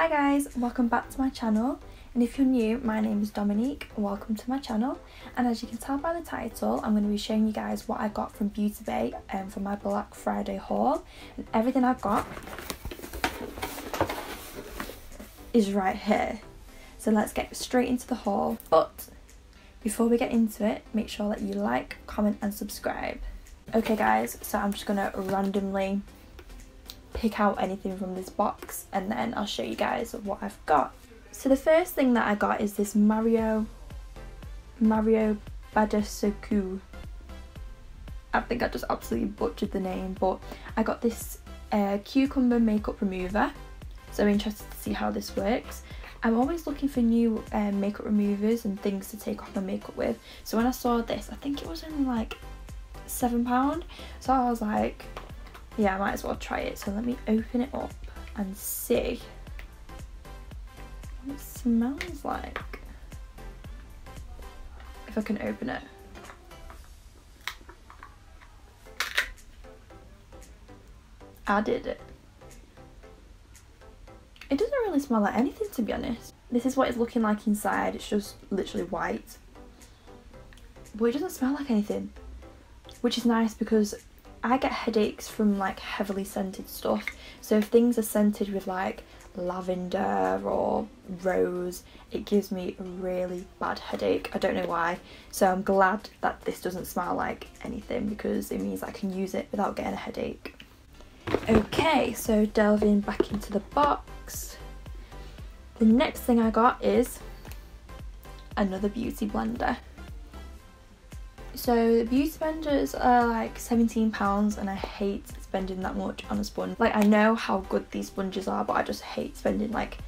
Hi guys, welcome back to my channel, and if you're new, my name is Dominique. Welcome to my channel, and as you can tell by the title, I'm going to be showing you guys what I got from Beauty Bay for my Black Friday haul, and everything I've got is right here. So let's get straight into the haul, but before we get into it, make sure that you like, comment and subscribe. Okay guys, so I'm just going to randomly pick out anything from this box and then I'll show you guys what I've got. So the first thing that I got is this Mario Badescu. I think I just absolutely butchered the name, but I got this cucumber makeup remover, so I'm interested to see how this works. I'm always looking for new makeup removers and things to take off my makeup with, so when I saw this, I think it was only like £7, so I was like, yeah, I might as well try it. So let me open it up and see what it smells like. If I can open it. I did it. It doesn't really smell like anything, to be honest. This is what it's looking like inside. It's just literally white. But it doesn't smell like anything, which is nice because I get headaches from like heavily scented stuff, so if things are scented with like lavender or rose, it gives me a really bad headache. I don't know why, so I'm glad that this doesn't smell like anything because it means I can use it without getting a headache. Okay, so delving back into the box, the next thing I got is another beauty blender. So the beauty blenders are like £17 and I hate spending that much on a sponge. Like, I know how good these sponges are, but I just hate spending like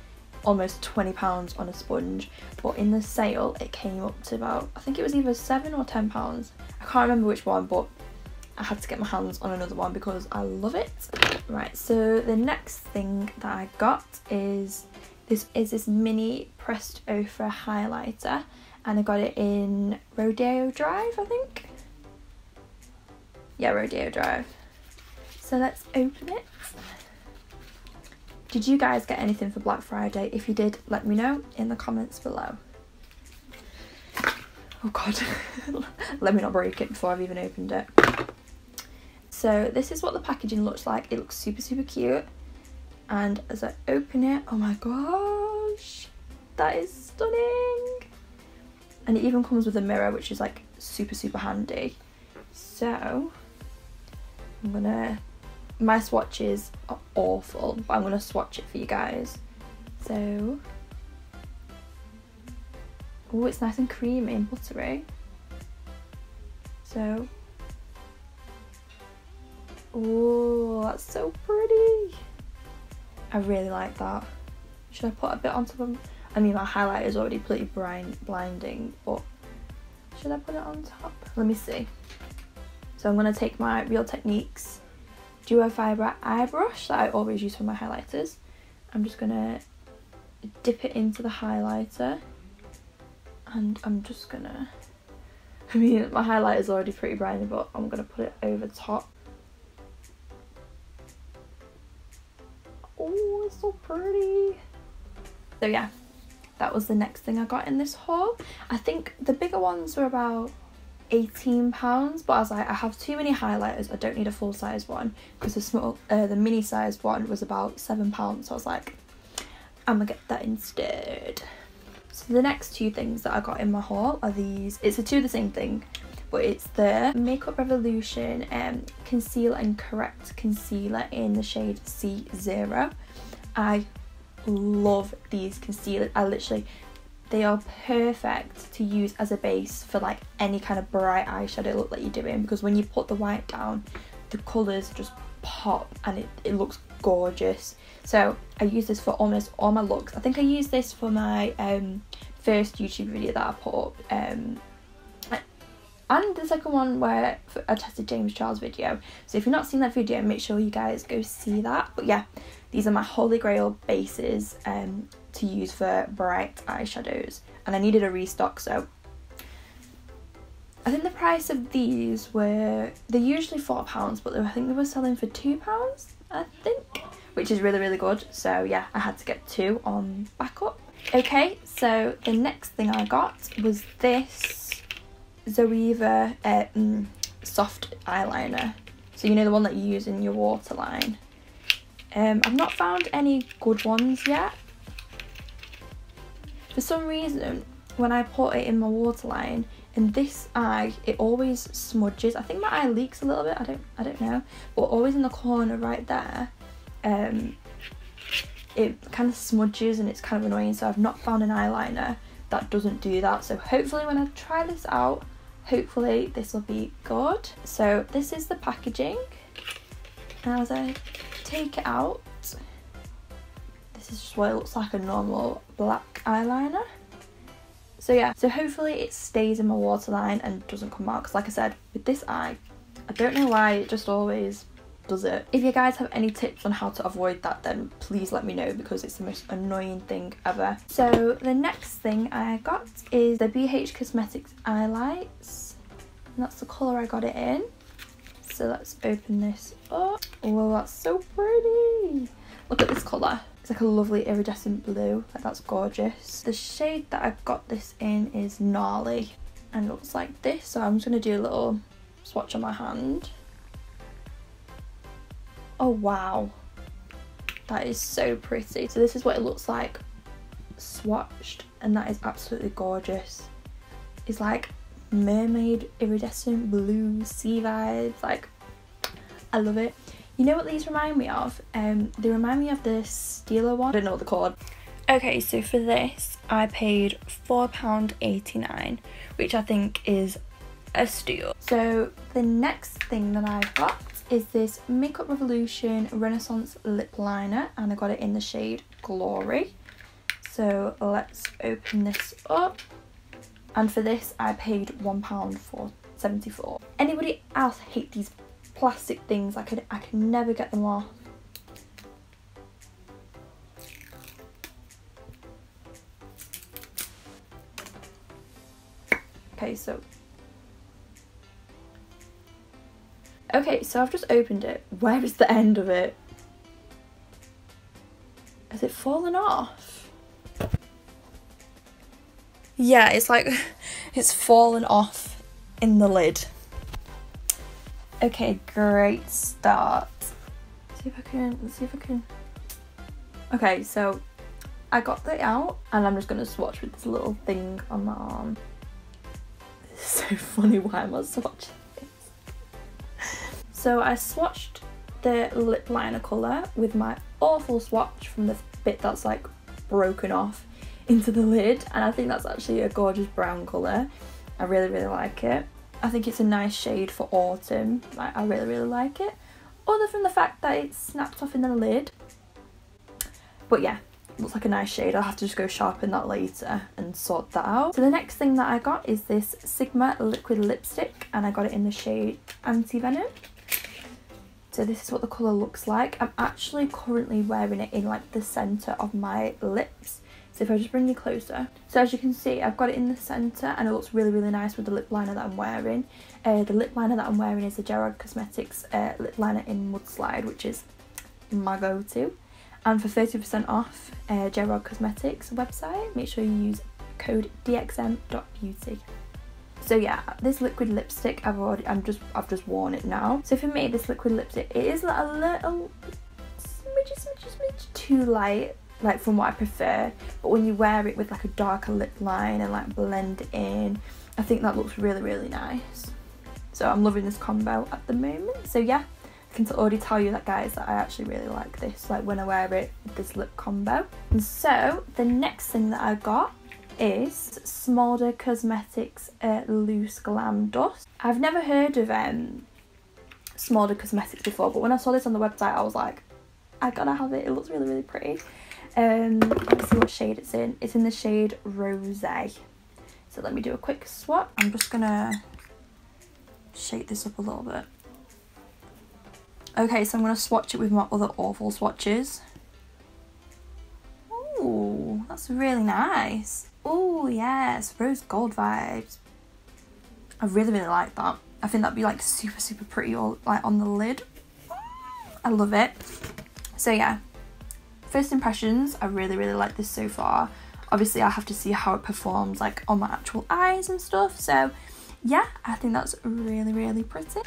almost £20 on a sponge. But in the sale it came up to about, I think it was either £7 or £10. I can't remember which one, but I had to get my hands on another one because I love it. Right, so the next thing that I got is this mini pressed ochre highlighter. And I got it in Rodeo Drive, I think. Yeah, Rodeo Drive. So let's open it. Did you guys get anything for Black Friday? If you did, let me know in the comments below. Oh god, let me not break it before I've even opened it. So this is what the packaging looks like. It looks super, super cute. And as I open it, oh my gosh, that is stunning. And it even comes with a mirror, which is like super, super handy. So I'm gonna, my swatches are awful, but I'm gonna swatch it for you guys. So, oh, it's nice and creamy and buttery. So, oh, that's so pretty. I really like that. Should I put a bit on top of, I mean, my highlight is already pretty blinding, but should I put it on top? Let me see. So I'm going to take my Real Techniques Duo Fibre eye brush that I always use for my highlighters. I'm just going to dip it into the highlighter, and I'm just going to, I mean, my highlight is already pretty briny, but I'm going to put it over top. Oh, it's so pretty. So yeah, that was the next thing I got in this haul. I think the bigger ones were about £18, but I was like, I have too many highlighters, I don't need a full size one, because the mini sized one was about £7, so I was like, I'm gonna get that instead. So the next two things that I got in my haul are these. It's the two of the same thing, but it's the Makeup Revolution Conceal and Correct Concealer in the shade C0. I love these concealers. They are perfect to use as a base for like any kind of bright eyeshadow look that you're doing, because when you put the white down, the colours just pop and it looks gorgeous. So I use this for almost all my looks. I think I used this for my first YouTube video that I put up, and the second one where I tested James Charles' video. So if you've not seen that video, make sure you guys go see that. But yeah, these are my holy grail bases to use for bright eyeshadows, and I needed a restock, so I think the price of these were, they're usually £4, but I think they were selling for £2, I think. which is really, really good. So yeah, I had to get 2 on backup. Okay, so the next thing I got was this Juvie soft eyeliner. So you know, the one that you use in your waterline. I've not found any good ones yet. For some reason, when I put it in my waterline, in this eye, it always smudges. I think my eye leaks a little bit, I don't know. But always in the corner right there, it kind of smudges and it's kind of annoying. So I've not found an eyeliner that doesn't do that. So hopefully when I try this out, hopefully this will be good. So this is the packaging. And as I take it out, this is just what it looks like, a normal black eyeliner. So yeah, so hopefully it stays in my waterline and doesn't come out, because like I said, with this eye, I don't know why it just always does it. If you guys have any tips on how to avoid that, then please let me know, because it's the most annoying thing ever. So the next thing I got is the BH Cosmetics Eyelights, and that's the colour I got it in. So let's open this up. Oh, that's so pretty. Look at this colour. It's like a lovely iridescent blue, like that's gorgeous. The shade that I've got this in is Gnarly and it looks like this. So I'm just going to do a little swatch on my hand. Oh wow, that is so pretty. So this is what it looks like swatched, and that is absolutely gorgeous. It's like mermaid iridescent blue sea vibes, like I love it. You know what these remind me of? They remind me of the Steeler one. I don't know what they're called. Okay, so for this I paid £4.89, which I think is a steal. So the next thing that I've got is this Makeup Revolution Renaissance lip liner, and I got it in the shade Glory. So let's open this up. And for this I paid £1.74. Anybody else hate these plastic things? I can never get them off. Okay, so I've just opened it. Where is the end of it? Has it fallen off? Yeah, it's like it's fallen off in the lid. Okay, great start. Let's see if I can. Okay, so I got it out and I'm just gonna swatch with this little thing on my arm. It's so funny, why am I swatching this? So I swatched the lip liner colour with my awful swatch from the bit that's like broken off into the lid, and I think that's actually a gorgeous brown colour. I really, really like it. I think it's a nice shade for autumn. Like, I really, really like it. Other from the fact that it snaps off in the lid. But yeah, looks like a nice shade. I'll have to just go sharpen that later and sort that out. So the next thing that I got is this Sigma liquid lipstick, and I got it in the shade Anti-Venom. So this is what the colour looks like. I'm actually currently wearing it in like the centre of my lips. So if I just bring you closer. So as you can see, I've got it in the centre and it looks really, really nice with the lip liner that I'm wearing. The lip liner that I'm wearing is the Gerard Cosmetics lip liner in Mudslide, which is my go-to. And for 30% off Gerard Cosmetics website, make sure you use code DXMBEAUTY. So yeah, this liquid lipstick I've just worn it now. So for me, this liquid lipstick, it is like a little smidge too light, like from what I prefer, but when you wear it with like a darker lip line and like blend it in, I think that looks really, really nice. So I'm loving this combo at the moment. So yeah, I can already tell you that, guys, that I actually really like this, like when I wear it with this lip combo. And so the next thing that I got is Smolder Cosmetics Loose Glam Dust. I've never heard of Smolder Cosmetics before, but when I saw this on the website I was like, I gotta have it. It looks really, really pretty. Let's see what shade it's in. It's in the shade Rosé. So let me do a quick swatch. I'm just gonna shake this up a little bit. Okay, so I'm gonna swatch it with my other awful swatches. Ooh, that's really nice. Ooh, yes, rose gold vibes. I really, really like that. I think that'd be like super, super pretty all like on the lid. I love it. So yeah, first impressions, I really like this so far. Obviously I have to see how it performs like on my actual eyes and stuff, so yeah, I think that's really pretty.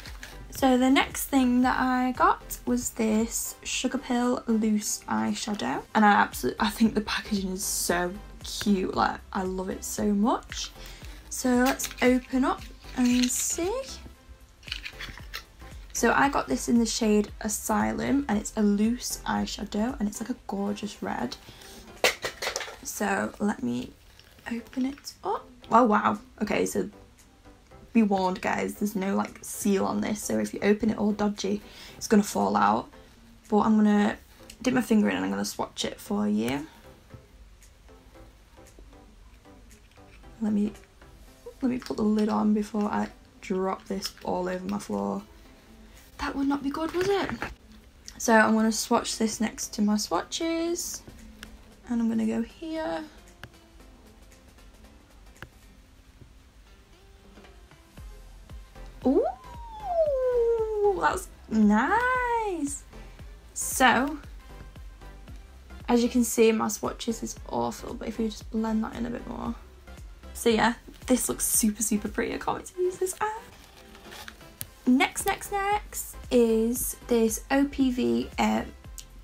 So the next thing that I got was this Sugar Pill loose eyeshadow, and I think the packaging is so cute, like I love it so much. So let's open up and see. So I got this in the shade Asylum, and it's a loose eyeshadow and it's like a gorgeous red. So let me open it up. Oh wow, okay, so be warned guys, there's no like seal on this, so if you open it all dodgy it's gonna fall out. But I'm gonna dip my finger in and I'm gonna swatch it for you. Let me put the lid on before I drop this all over my floor. That would not be good, would it? So I'm gonna swatch this next to my swatches, and I'm gonna go here. Ooh, that's nice. So, as you can see, my swatches is awful, but if you just blend that in a bit more. So yeah, this looks super pretty. I can't wait to use this. Next is this OPV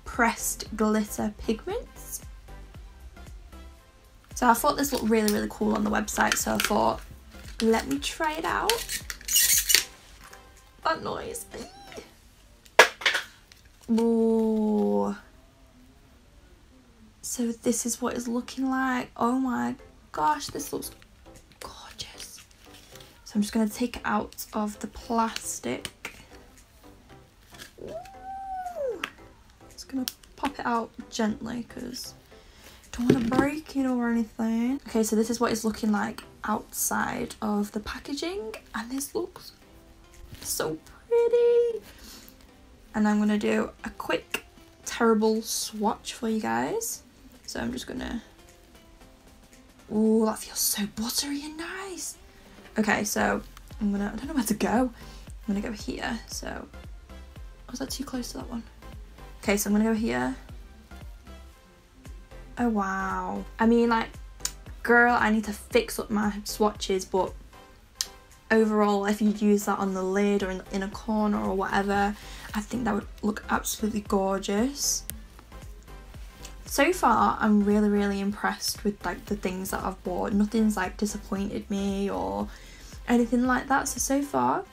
pressed glitter pigments. So I thought this looked really cool on the website, so I thought, let me try it out. That noise. Ooh. So this is what it's looking like. Oh my gosh, this looks gorgeous. So I'm just going to take it out of the plastic. Ooh. Just going to pop it out gently because I don't want to break it or anything. Okay, so this is what it's looking like outside of the packaging, and this looks so pretty. And I'm going to do a quick terrible swatch for you guys. So I'm just going to... Ooh, that feels so buttery and nice. Okay, so I'm gonna, I don't know where to go. I'm gonna go here. So, was that too close to that one? Okay, so I'm gonna go here. Oh wow. I mean, like, girl, I need to fix up my swatches, but overall, if you use that on the lid or in a corner or whatever, I think that would look absolutely gorgeous. So far, I'm really impressed with like the things that I've bought. Nothing's like disappointed me or anything like that. So far,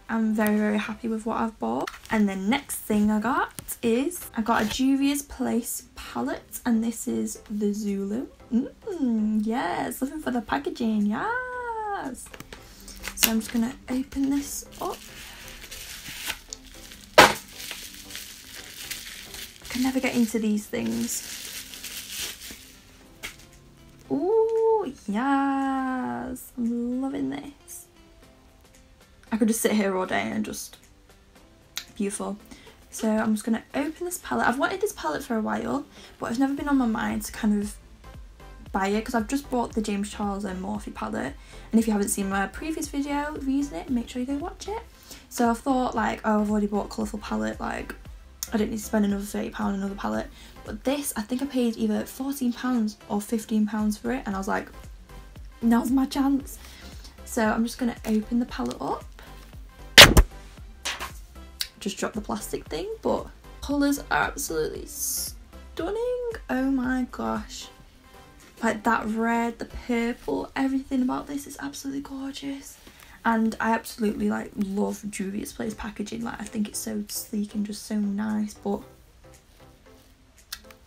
I'm very happy with what I've bought. And the next thing I got is, I got a Juvie's Place palette, and this is the Zulu. Yes, looking for the packaging, yes. So I'm just gonna open this up. I can never get into these things. Ooh, yes, I'm loving this. I could just sit here all day and just, beautiful. So I'm just gonna open this palette. I've wanted this palette for a while, but it's never been on my mind to kind of buy it because I've just bought the James Charles and Morphe palette. And if you haven't seen my previous video of using it, make sure you go watch it. So I thought like, oh, I've already bought a colourful palette, like I don't need to spend another £30 on another palette. But this, I think I paid either £14 or £15 for it, and I was like, now's my chance. So I'm just gonna open the palette up. Just dropped the plastic thing, but colours are absolutely stunning. Oh my gosh. Like that red, the purple, everything about this is absolutely gorgeous. And I absolutely like love Juvie's Place packaging. Like I think it's so sleek and just so nice, but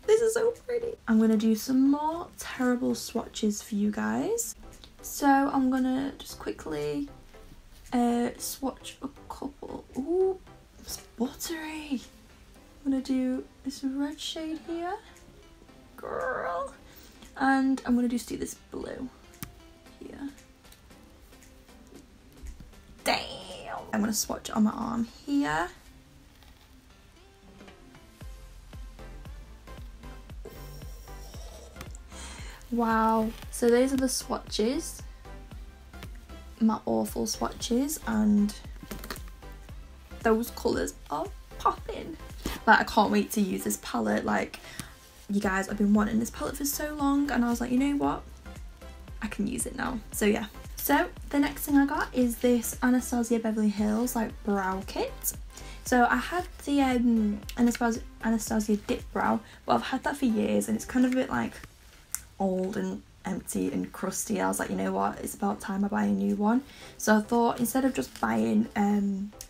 this is so pretty. I'm gonna do some more terrible swatches for you guys. So I'm gonna just quickly swatch a couple. Ooh, it's buttery. I'm gonna do this red shade here, girl, and I'm gonna just do this blue here. Damn. I'm gonna swatch on my arm here. Wow, so those are the swatches, my awful swatches, and those colours are popping. But I can't wait to use this palette. Like, you guys, I've been wanting this palette for so long, and I was like, you know what, I can use it now. So yeah. So the next thing I got is this Anastasia Beverly Hills like brow kit. So I had the Anastasia dip brow, but I've had that for years and it's kind of a bit like old and empty and crusty. I was like, you know what, it's about time I buy a new one. So I thought, instead of just buying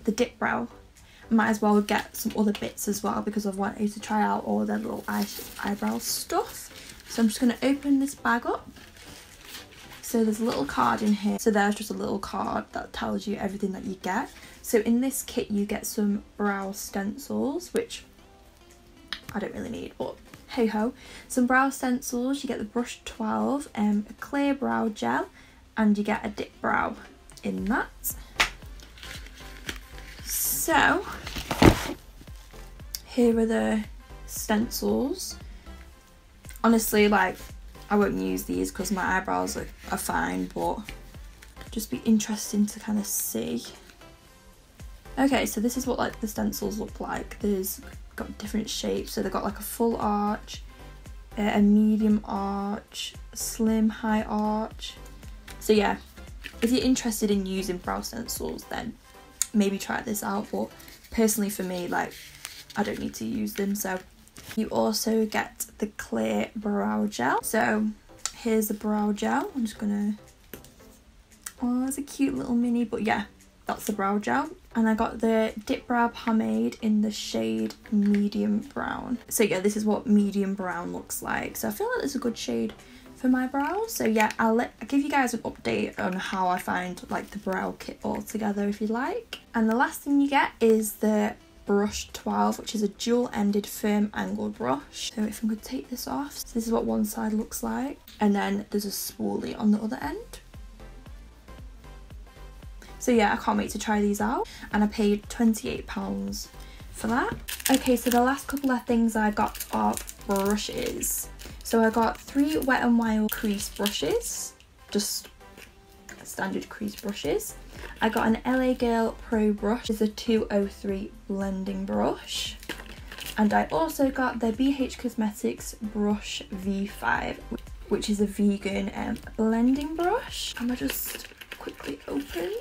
the dip brow, I might as well get some other bits as well, because I've wanted to try out all their little eyebrow stuff. So I'm just going to open this bag up. So there's a little card in here. So there's just a little card that tells you everything that you get. So in this kit you get some brow stencils, which I don't really need, but hey ho. Some brow stencils, you get the brush 12, a clear brow gel, and you get a dip brow in that. So here are the stencils. Honestly, like, I won't use these because my eyebrows are fine, but just be interesting to kind of see. Okay, so this is what like the stencils look like. There's got different shapes. So they've got like a full arch, a medium arch, a slim high arch. So yeah, if you're interested in using brow stencils, then maybe try this out. But personally for me, like, I don't need to use them. So you also get the clear brow gel. So here's the brow gel. I'm just gonna, oh, it's a cute little mini, but yeah, that's the brow gel. And I got the dip brow pomade in the shade medium brown. So yeah, this is what medium brown looks like. So I feel like it's a good shade for my brows. So yeah, I'll give you guys an update on how I find like the brow kit all together if you like. And the last thing you get is the brush 12, which is a dual-ended firm angled brush. So if I could take this off, so this is what one side looks like, and then there's a spoolie on the other end. So yeah, I can't wait to try these out, and I paid £28 for that. Okay, so the last couple of things I got are brushes. So I got 3 Wet n Wild crease brushes, just standard crease brushes. I got an LA Girl Pro brush. It's a 203 blending brush. And I also got the BH Cosmetics brush V5, which is a vegan blending brush. And I just quickly open.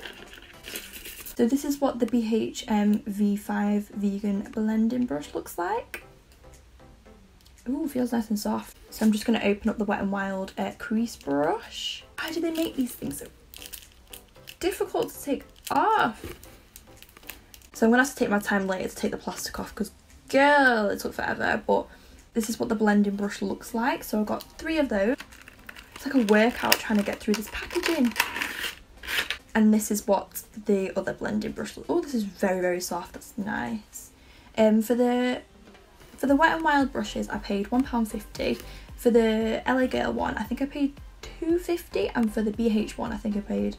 So this is what the BH V5 vegan blending brush looks like. Ooh, feels nice and soft. So I'm just going to open up the Wet n Wild crease brush. Why do they make these things so difficult to take off? So I'm gonna have to take my time later to take the plastic off because girl, it took forever. But this is what the blending brush looks like. So I got 3 of those. It's like a workout trying to get through this packaging. And this is what the other blending brush looks. Oh, this is very, very soft. That's nice. For the Wet n Wild brushes, I paid £1.50. For the LA Girl one, I think I paid £2.50, and for the BH one, I think I paid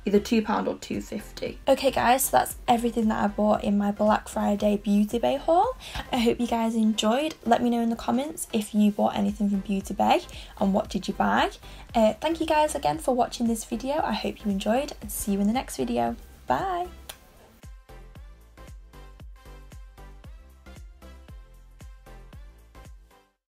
either £2 or £2.50. Okay guys, so that's everything that I bought in my Black Friday Beauty Bay haul. I hope you guys enjoyed. Let me know in the comments if you bought anything from Beauty Bay and what did you buy. Thank you guys again for watching this video. I hope you enjoyed, and see you in the next video. Bye!